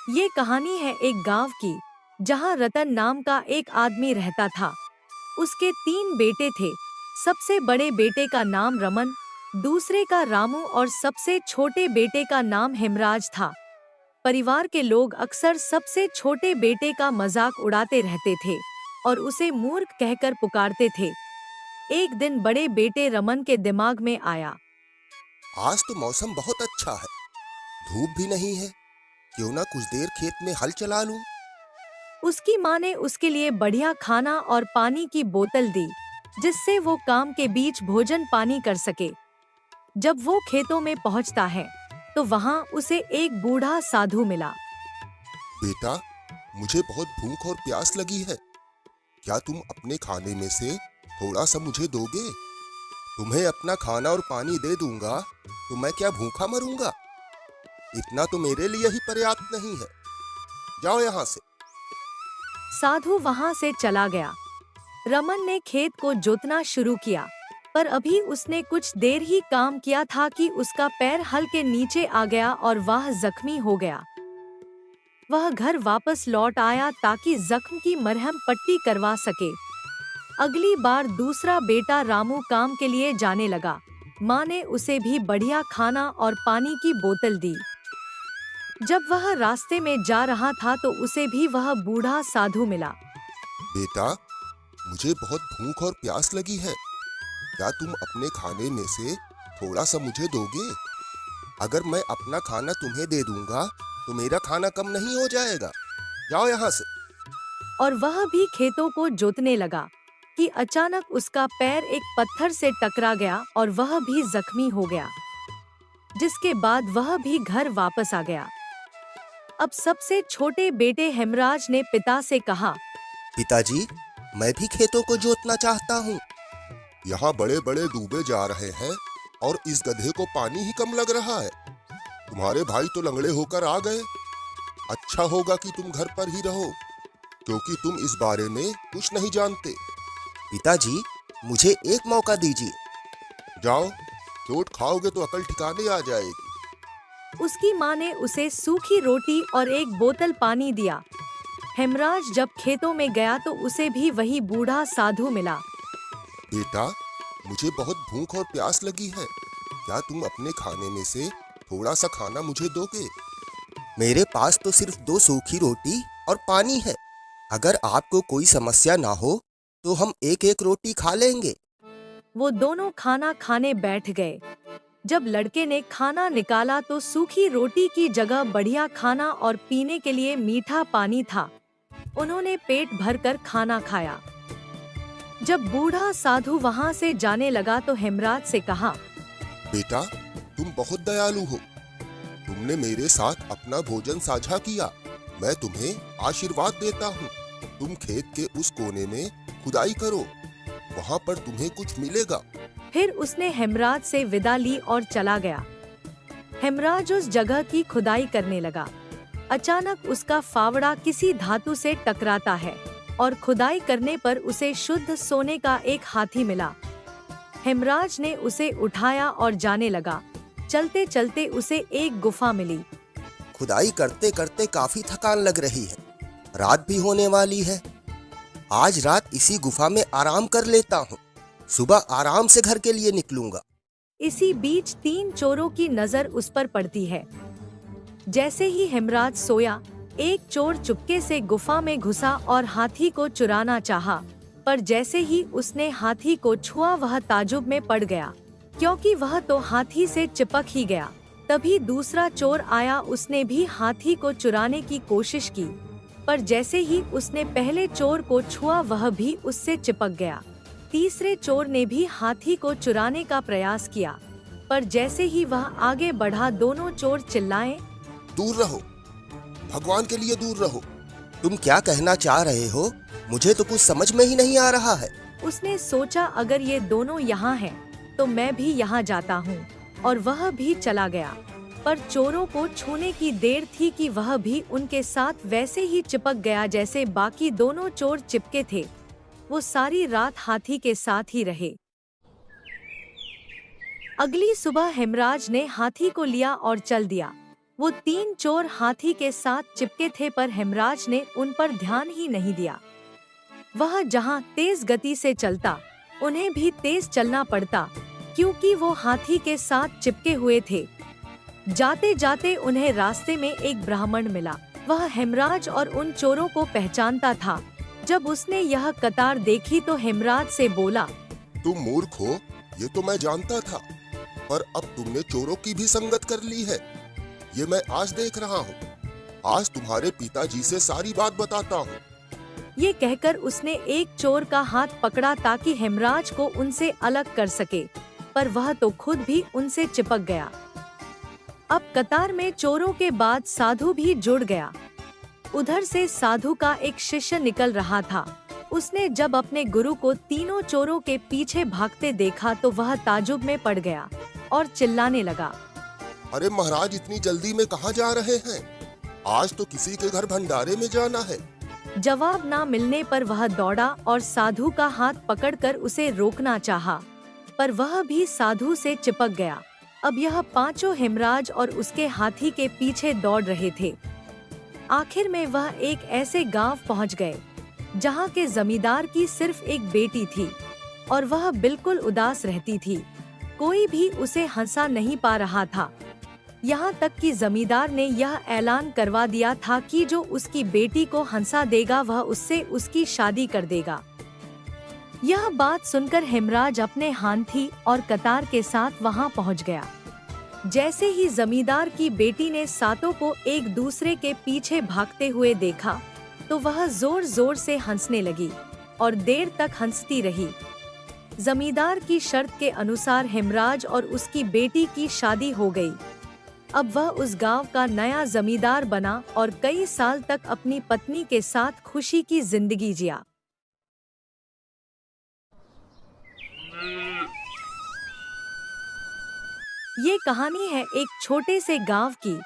ये कहानी है एक गांव की, जहां रतन नाम का एक आदमी रहता था। उसके 3 बेटे थे। सबसे बड़े बेटे का नाम रमन, दूसरे का रामू और सबसे छोटे बेटे का नाम हेमराज था। परिवार के लोग अक्सर सबसे छोटे बेटे का मजाक उड़ाते रहते थे और उसे मूर्ख कहकर पुकारते थे। एक दिन बड़े बेटे रमन के दिमाग में आया। आज तो मौसम बहुत अच्छा है। धूप भी नहीं है। क्यों ना कुछ देर खेत में हल चला लूं। उसकी माँ ने उसके लिए बढ़िया खाना और पानी की बोतल दी, जिससे वो काम के बीच भोजन पानी कर सके। जब वो खेतों में पहुंचता है, तो वहां उसे एक बूढ़ा साधु मिला। बेटा, मुझे बहुत भूख और प्यास लगी है। क्या तुम अपने खाने में से थोड़ा सा मुझे दोगे? तुम्हें अपना खाना और पानी दे दूंगा तो मैं क्या भूखा मरूंगा? इतना तो मेरे लिए ही पर्याप्त नहीं है। जाओ यहाँ से। साधु वहां से चला गया। रमन ने खेत को जोतना शुरू किया, पर अभी उसने कुछ देर ही काम किया था कि उसका पैर हल के नीचे आ गया और वह जख्मी हो गया। वह घर वापस लौट आया ताकि जख्म की मरहम पट्टी करवा सके। अगली बार दूसरा बेटा रामू काम के लिए जाने लगा। माँ ने उसे भी बढ़िया खाना और पानी की बोतल दी। जब वह रास्ते में जा रहा था तो उसे भी वह बूढ़ा साधु मिला। बेटा, मुझे बहुत भूख और प्यास लगी है। क्या तुम अपने खाने में से थोड़ा सा मुझे दोगे? अगर मैं अपना खाना तुम्हें दे दूंगा तो मेरा खाना कम नहीं हो जाएगा। जाओ यहाँ से। और वह भी खेतों को जोतने लगा कि अचानक उसका पैर एक पत्थर से टकरा गया और वह भी जख्मी हो गया। जिसके बाद वह भी घर वापस आ गया। अब सबसे छोटे बेटे हेमराज ने पिता से कहा, पिताजी, मैं भी खेतों को जोतना चाहता हूँ। यहाँ बड़े बड़े डूबे जा रहे हैं और इस गधे को पानी ही कम लग रहा है। तुम्हारे भाई तो लंगड़े होकर आ गए। अच्छा होगा कि तुम घर पर ही रहो, क्योंकि तुम इस बारे में कुछ नहीं जानते। पिताजी, मुझे एक मौका दीजिए। जाओ, चोट खाओगे तो अकल ठिकाने आ जाएगी। उसकी माँ ने उसे सूखी रोटी और एक बोतल पानी दिया। हेमराज जब खेतों में गया तो उसे भी वही बूढ़ा साधु मिला। बेटा, मुझे बहुत भूख और प्यास लगी है। क्या तुम अपने खाने में से थोड़ा सा खाना मुझे दोगे? मेरे पास तो सिर्फ 2 सूखी रोटी और पानी है। अगर आपको कोई समस्या ना हो तो हम एक एक रोटी खा लेंगे। वो दोनों खाना खाने बैठ गए। जब लड़के ने खाना निकाला तो सूखी रोटी की जगह बढ़िया खाना और पीने के लिए मीठा पानी था। उन्होंने पेट भरकर खाना खाया। जब बूढ़ा साधु वहां से जाने लगा तो हेमराज से कहा, बेटा, तुम बहुत दयालु हो। तुमने मेरे साथ अपना भोजन साझा किया। मैं तुम्हें आशीर्वाद देता हूँ। तुम खेत के उस कोने में खुदाई करो। वहाँ पर तुम्हें कुछ मिलेगा। फिर उसने हेमराज से विदा ली और चला गया। हेमराज उस जगह की खुदाई करने लगा। अचानक उसका फावड़ा किसी धातु से टकराता है और खुदाई करने पर उसे शुद्ध सोने का एक हाथी मिला। हेमराज ने उसे उठाया और जाने लगा। चलते चलते उसे एक गुफा मिली। खुदाई करते करते काफी थकान लग रही है। रात भी होने वाली है। आज रात इसी गुफा में आराम कर लेता हूँ। सुबह आराम से घर के लिए निकलूंगा। इसी बीच 3 चोरों की नजर उस पर पड़ती है। जैसे ही हेमराज सोया, एक चोर चुपके से गुफा में घुसा और हाथी को चुराना चाहा, पर जैसे ही उसने हाथी को छुआ वह ताजुब में पड़ गया, क्योंकि वह तो हाथी से चिपक ही गया। तभी दूसरा चोर आया। उसने भी हाथी को चुराने की कोशिश की, पर जैसे ही उसने पहले चोर को छुआ वह भी उससे चिपक गया। तीसरे चोर ने भी हाथी को चुराने का प्रयास किया, पर जैसे ही वह आगे बढ़ा दोनों चोर चिल्लाए, दूर रहो, भगवान के लिए दूर रहो। तुम क्या कहना चाह रहे हो? मुझे तो कुछ समझ में ही नहीं आ रहा है। उसने सोचा अगर ये दोनों यहाँ हैं, तो मैं भी यहाँ जाता हूँ, और वह भी चला गया। पर चोरों को छूने की देर थी कि वह भी उनके साथ वैसे ही चिपक गया जैसे बाकी दोनों चोर चिपके थे। वो सारी रात हाथी के साथ ही रहे। अगली सुबह हेमराज ने हाथी को लिया और चल दिया। वो 3 चोर हाथी के साथ चिपके थे, पर हेमराज ने उन पर ध्यान ही नहीं दिया। वह जहाँ तेज गति से चलता, उन्हें भी तेज चलना पड़ता, क्योंकि वो हाथी के साथ चिपके हुए थे। जाते जाते उन्हें रास्ते में एक ब्राह्मण मिला। वह हेमराज और उन चोरों को पहचानता था। जब उसने यह कतार देखी तो हेमराज से बोला, तुम मूर्ख हो, ये तो मैं जानता था, पर अब तुमने चोरों की भी संगत कर ली है। ये मैं आज देख रहा हूँ। आज तुम्हारे पिताजी से सारी बात बताता हूँ। ये कहकर उसने एक चोर का हाथ पकड़ा ताकि हेमराज को उनसे अलग कर सके, पर वह तो खुद भी उनसे चिपक गया। अब कतार में चोरों के बाद साधु भी जुड़ गया। उधर से साधु का एक शिष्य निकल रहा था। उसने जब अपने गुरु को तीनों चोरों के पीछे भागते देखा तो वह ताज्जुब में पड़ गया और चिल्लाने लगा, अरे महाराज, इतनी जल्दी में कहाँ जा रहे हैं? आज तो किसी के घर भंडारे में जाना है। जवाब ना मिलने पर वह दौड़ा और साधु का हाथ पकड़कर उसे रोकना चाहा, पर वह भी साधु से चिपक गया। अब यह पांचों हेमराज और उसके हाथी के पीछे दौड़ रहे थे। आखिर में वह एक ऐसे गांव पहुंच गए जहां के जमींदार की सिर्फ एक बेटी थी और वह बिल्कुल उदास रहती थी। कोई भी उसे हंसा नहीं पा रहा था। यहाँ तक कि जमींदार ने यह ऐलान करवा दिया था कि जो उसकी बेटी को हंसा देगा वह उससे उसकी शादी कर देगा। यह बात सुनकर हेमराज अपने हाथी और कतार के साथ वहां पहुंच गया। जैसे ही जमींदार की बेटी ने सातों को एक दूसरे के पीछे भागते हुए देखा तो वह जोर जोर से हंसने लगी और देर तक हंसती रही। जमींदार की शर्त के अनुसार हेमराज और उसकी बेटी की शादी हो गई। अब वह उस गांव का नया जमींदार बना और कई साल तक अपनी पत्नी के साथ खुशी की जिंदगी जिया। ये कहानी है एक छोटे से गांव की,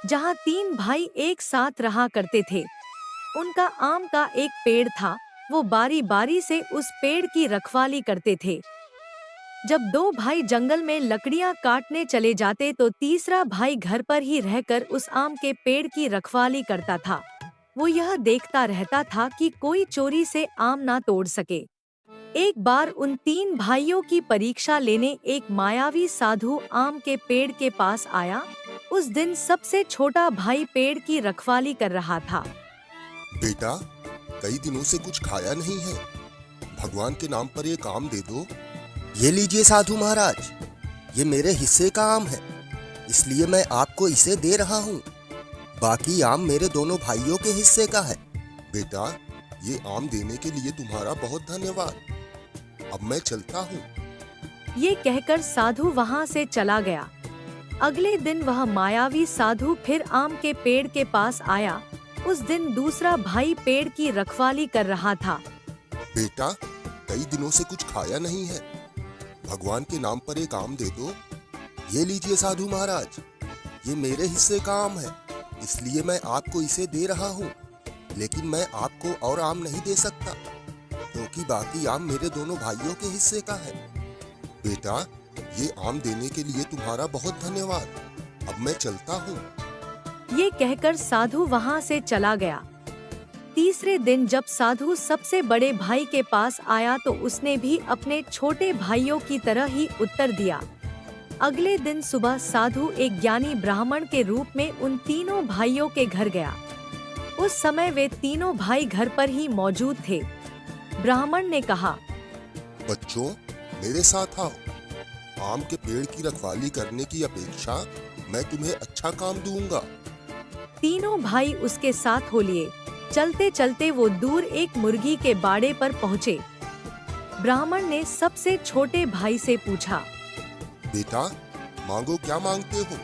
जहां 3 भाई एक साथ रहा करते थे। उनका आम का एक पेड़ था। वो बारी बारी से उस पेड़ की रखवाली करते थे। जब 2 भाई जंगल में लकड़ियां काटने चले जाते तो तीसरा भाई घर पर ही रहकर उस आम के पेड़ की रखवाली करता था। वो यह देखता रहता था कि कोई चोरी से आम ना तोड़ सके। एक बार उन 3 भाइयों की परीक्षा लेने एक मायावी साधु आम के पेड़ के पास आया। उस दिन सबसे छोटा भाई पेड़ की रखवाली कर रहा था। बेटा, कई दिनों से कुछ खाया नहीं है। भगवान के नाम पर एक आम दे दो। ये लीजिए साधु महाराज, ये मेरे हिस्से का आम है, इसलिए मैं आपको इसे दे रहा हूँ। बाकी आम मेरे दोनों भाइयों के हिस्से का है। बेटा, ये आम देने के लिए तुम्हारा बहुत धन्यवाद। अब मैं चलता हूँ। ये कहकर साधु वहाँ से चला गया। अगले दिन वह मायावी साधु फिर आम के पेड़ के पास आया। उस दिन दूसरा भाई पेड़ की रखवाली कर रहा था। बेटा, कई दिनों से कुछ खाया नहीं है। भगवान के नाम पर एक आम दे दो। ये लीजिए साधु महाराज, ये मेरे हिस्से का आम है, इसलिए मैं आपको इसे दे रहा हूँ। लेकिन मैं आपको और आम नहीं दे सकता, क्योंकि बाकी आम मेरे दोनों भाइयों के हिस्से का है। बेटा, ये आम देने के लिए तुम्हारा बहुत धन्यवाद। अब मैं चलता हूँ। ये कहकर साधु वहाँ से चला गया। तीसरे दिन जब साधु सबसे बड़े भाई के पास आया तो उसने भी अपने छोटे भाइयों की तरह ही उत्तर दिया। अगले दिन सुबह साधु एक ज्ञानी ब्राह्मण के रूप में उन तीनों भाइयों के घर गया। उस समय वे तीनों भाई घर पर ही मौजूद थे। ब्राह्मण ने कहा, बच्चों, मेरे साथ आओ। आम के पेड़ की रखवाली करने की अपेक्षा मैं तुम्हें अच्छा काम दूंगा। तीनों भाई उसके साथ हो लिए। चलते चलते वो दूर एक मुर्गी के बाड़े पर पहुँचे। ब्राह्मण ने सबसे छोटे भाई से पूछा, बेटा, मांगो, क्या मांगते हो?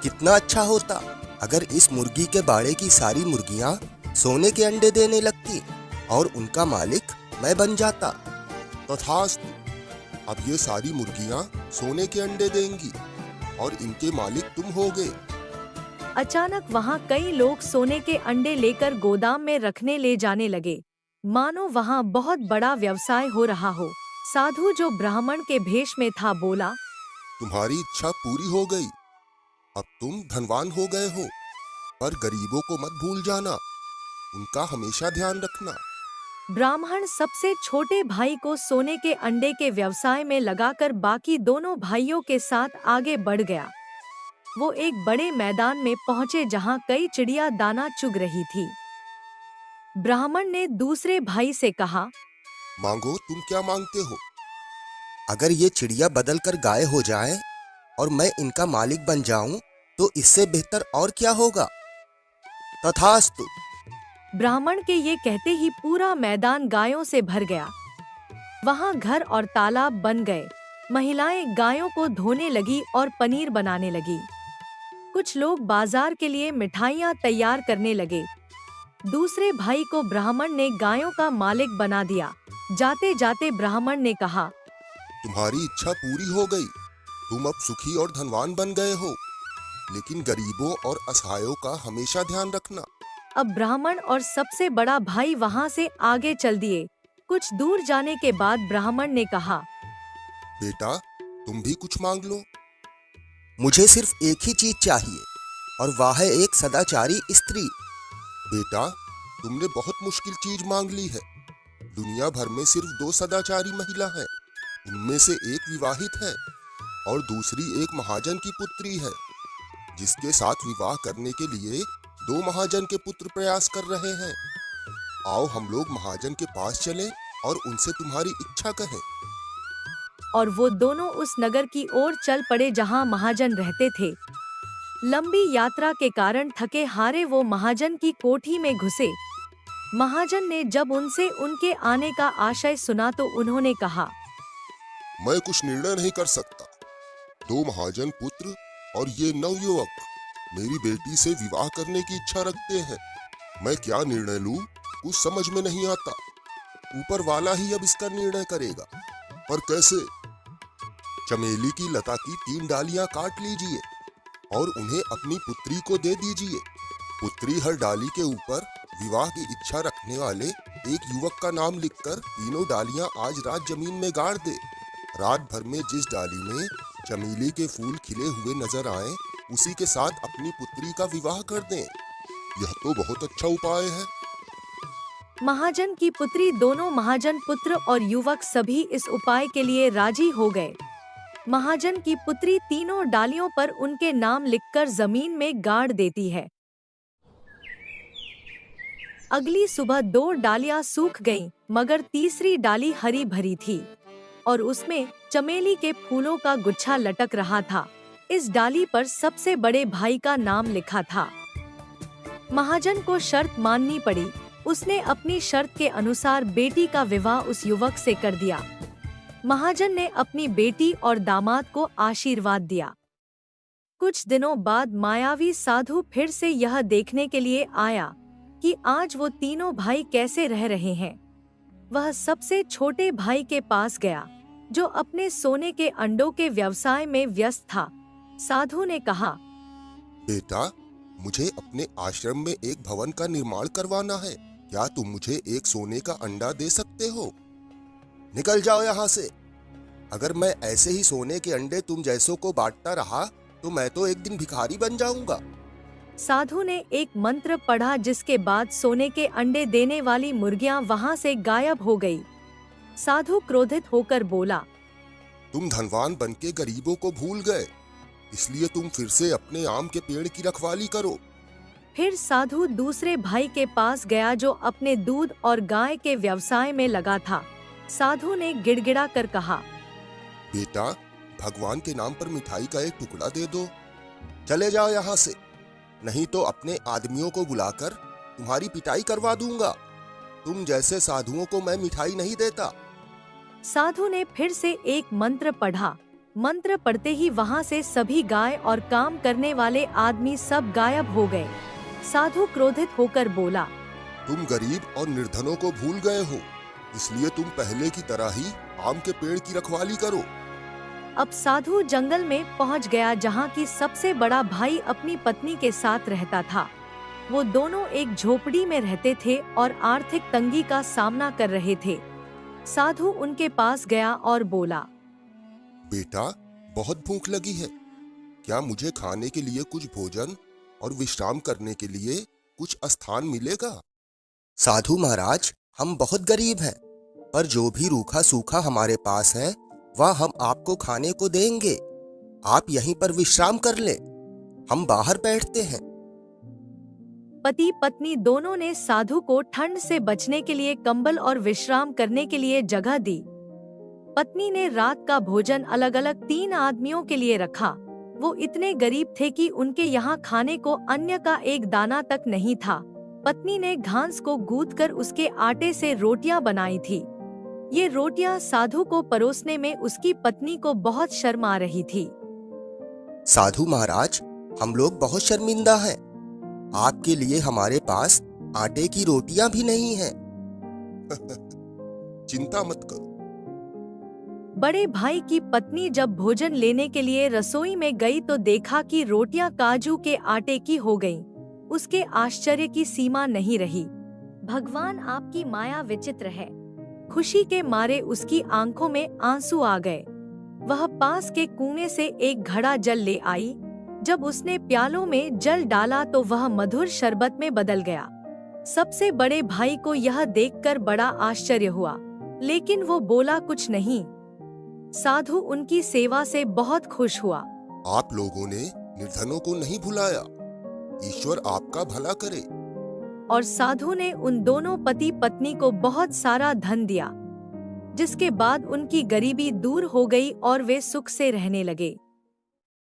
कितना अच्छा होता अगर इस मुर्गी के बाड़े की सारी मुर्गियाँ सोने के अंडे देने लगती और उनका मालिक मैं बन जाता। तथास्तु। अब ये सारी मुर्गियाँ सोने के अंडे देंगी और इनके मालिक तुम होगे। अचानक वहाँ कई लोग सोने के अंडे लेकर गोदाम में रखने ले जाने लगे, मानो वहाँ बहुत बड़ा व्यवसाय हो रहा हो। साधु जो ब्राह्मण के भेष में था बोला, तुम्हारी इच्छा पूरी हो गई। अब तुम धनवान हो गए हो, पर गरीबों को मत भूल जाना, उनका हमेशा ध्यान रखना। ब्राह्मण सबसे छोटे भाई को सोने के अंडे के व्यवसाय में लगाकर बाकी दोनों भाइयों के साथ आगे बढ़ गया। वो एक बड़े मैदान में पहुंचे जहां कई चिड़िया दाना चुग रही थी। ब्राह्मण ने दूसरे भाई से कहा, मांगो, तुम क्या मांगते हो? अगर ये चिड़िया बदल कर गाय हो जाए और मैं इनका मालिक बन जाऊं, तो इससे बेहतर और क्या होगा? तथास्तु। ब्राह्मण के ये कहते ही पूरा मैदान गायों से भर गया। वहां घर और तालाब बन गए। महिलाएं गायों को धोने लगी और पनीर बनाने लगी। कुछ लोग बाजार के लिए मिठाइयां तैयार करने लगे। दूसरे भाई को ब्राह्मण ने गायों का मालिक बना दिया। जाते जाते ब्राह्मण ने कहा, तुम्हारी इच्छा पूरी हो गई, तुम अब सुखी और धनवान बन गए हो, लेकिन गरीबों और असहायों का हमेशा ध्यान रखना। अब ब्राह्मण और सबसे बड़ा भाई वहां से आगे चल दिए। कुछ दूर जाने के बाद ब्राह्मण ने कहा, बेटा, तुम भी कुछ मांग लो। मुझे सिर्फ एक ही चीज चाहिए, और वह है एक सदाचारी स्त्री। बेटा, तुमने बहुत मुश्किल चीज मांग ली है। दुनिया भर में सिर्फ 2 सदाचारी महिला हैं। उनमें से एक विवाहित है और दूसरी एक महाजन की पुत्री है, जिसके साथ विवाह करने के लिए 2 महाजन के पुत्र प्रयास कर रहे हैं। आओ हम लोग महाजन के पास चलें और उनसे तुम्हारी इच्छा कहें। और वो दोनों उस नगर की ओर चल पड़े जहां महाजन रहते थे। लंबी यात्रा के कारण थके हारे वो महाजन की कोठी में घुसे। महाजन ने जब उनसे उनके आने का आशय सुना तो उन्होंने कहा, मैं कुछ निर्णय नहीं कर सकता। 2 महाजन पुत्र और ये नवयुवक मेरी बेटी से विवाह करने की इच्छा रखते हैं। मैं क्या निर्णय लूं, कुछ समझ में नहीं आता। ऊपर वाला ही अब इसका निर्णय करेगा, पर कैसे? चमेली की लता की 3 डालियां काट लीजिए और उन्हें अपनी पुत्री को दे दीजिए। पुत्री हर डाली के ऊपर विवाह की इच्छा रखने वाले एक युवक का नाम लिखकर तीनों डालियां आज रात जमीन में गाड़ दे। रात भर में जिस डाली में चमेली के फूल खिले हुए नजर आए, उसी के साथ अपनी पुत्री का विवाह कर दें। यह तो बहुत अच्छा उपाय है। महाजन की पुत्री, दोनों महाजन पुत्र और युवक सभी इस उपाय के लिए राजी हो गए। महाजन की पुत्री तीनों डालियों पर उनके नाम लिखकर जमीन में गाड़ देती है। अगली सुबह 2 डालियां सूख गईं, मगर तीसरी डाली हरी भरी थी और उसमें चमेली के फूलों का गुच्छा लटक रहा था। इस डाली पर सबसे बड़े भाई का नाम लिखा था। महाजन को शर्त माननी पड़ी। उसने अपनी शर्त के अनुसार बेटी का विवाह उस युवक से कर दिया। महाजन ने अपनी बेटी और दामाद को आशीर्वाद दिया। कुछ दिनों बाद मायावी साधु फिर से यह देखने के लिए आया कि आज वो तीनों भाई कैसे रह रहे हैं। वह सबसे छोटे भाई के पास गया, जो अपने सोने के अंडों के व्यवसाय में व्यस्त था। साधु ने कहा, बेटा, मुझे अपने आश्रम में एक भवन का निर्माण करवाना है। क्या तुम मुझे एक सोने का अंडा दे सकते हो? निकल जाओ यहाँ से। अगर मैं ऐसे ही सोने के अंडे तुम जैसों को बांटता रहा, तो मैं तो एक दिन भिखारी बन जाऊंगा। साधु ने एक मंत्र पढ़ा, जिसके बाद सोने के अंडे देने वाली मुर्गियां वहां से गायब हो गई। साधु क्रोधित होकर बोला, तुम धनवान बनके गरीबों को भूल गए, इसलिए तुम फिर से अपने आम के पेड़ की रखवाली करो। फिर साधु दूसरे भाई के पास गया, जो अपने दूध और गाय के व्यवसाय में लगा था। साधु ने गिड़गिड़ा कर कहा, बेटा, भगवान के नाम पर मिठाई का एक टुकड़ा दे दो। चले जाओ यहाँ से, नहीं तो अपने आदमियों को बुलाकर तुम्हारी पिटाई करवा दूंगा। तुम जैसे साधुओं को मैं मिठाई नहीं देता। साधु ने फिर से एक मंत्र पढ़ा। मंत्र पढ़ते ही वहां से सभी गाय और काम करने वाले आदमी सब गायब हो गए। साधु क्रोधित होकर बोला, तुम गरीब और निर्धनों को भूल गए हो, इसलिए तुम पहले की तरह ही आम के पेड़ की रखवाली करो। अब साधु जंगल में पहुंच गया, जहां की सबसे बड़ा भाई अपनी पत्नी के साथ रहता था। वो दोनों एक झोपड़ी में रहते थे और आर्थिक तंगी का सामना कर रहे थे। साधु उनके पास गया और बोला, बेटा, बहुत भूख लगी है, क्या मुझे खाने के लिए कुछ भोजन और विश्राम करने के लिए कुछ स्थान मिलेगा? साधु महाराज, हम बहुत गरीब हैं, पर जो भी रूखा सूखा हमारे पास है वह हम आपको खाने को देंगे। आप यहीं पर विश्राम कर लें, हम बाहर बैठते हैं। पति पत्नी दोनों ने साधु को ठंड से बचने के लिए कंबल और विश्राम करने के लिए जगह दी। पत्नी ने रात का भोजन अलग अलग 3 आदमियों के लिए रखा। वो इतने गरीब थे कि उनके यहाँ खाने को अन्य का एक दाना तक नहीं था। पत्नी ने घास को गूंथकर उसके आटे से रोटियां बनाई थी। ये रोटियां साधु को परोसने में उसकी पत्नी को बहुत शर्म आ रही थी। साधु महाराज, हम लोग बहुत शर्मिंदा हैं। आपके लिए हमारे पास आटे की रोटियां भी नहीं हैं। चिंता मत करो। बड़े भाई की पत्नी जब भोजन लेने के लिए रसोई में गई तो देखा कि रोटियां काजू के आटे की हो गईं। उसके आश्चर्य की सीमा नहीं रही। भगवान, आपकी माया विचित्र है। खुशी के मारे उसकी आंखों में आंसू आ गए। वह पास के कुएं से एक घड़ा जल ले आई। जब उसने प्यालों में जल डाला तो वह मधुर शरबत में बदल गया। सबसे बड़े भाई को यह देखकर बड़ा आश्चर्य हुआ, लेकिन वो बोला कुछ नहीं। साधु उनकी सेवा से बहुत खुश हुआ। आप लोगों ने निर्धनों को नहीं भुलाया। ईश्वर आपका भला करे। और साधु ने उन दोनों पति पत्नी को बहुत सारा धन दिया, जिसके बाद उनकी गरीबी दूर हो गई और वे सुख से रहने लगे।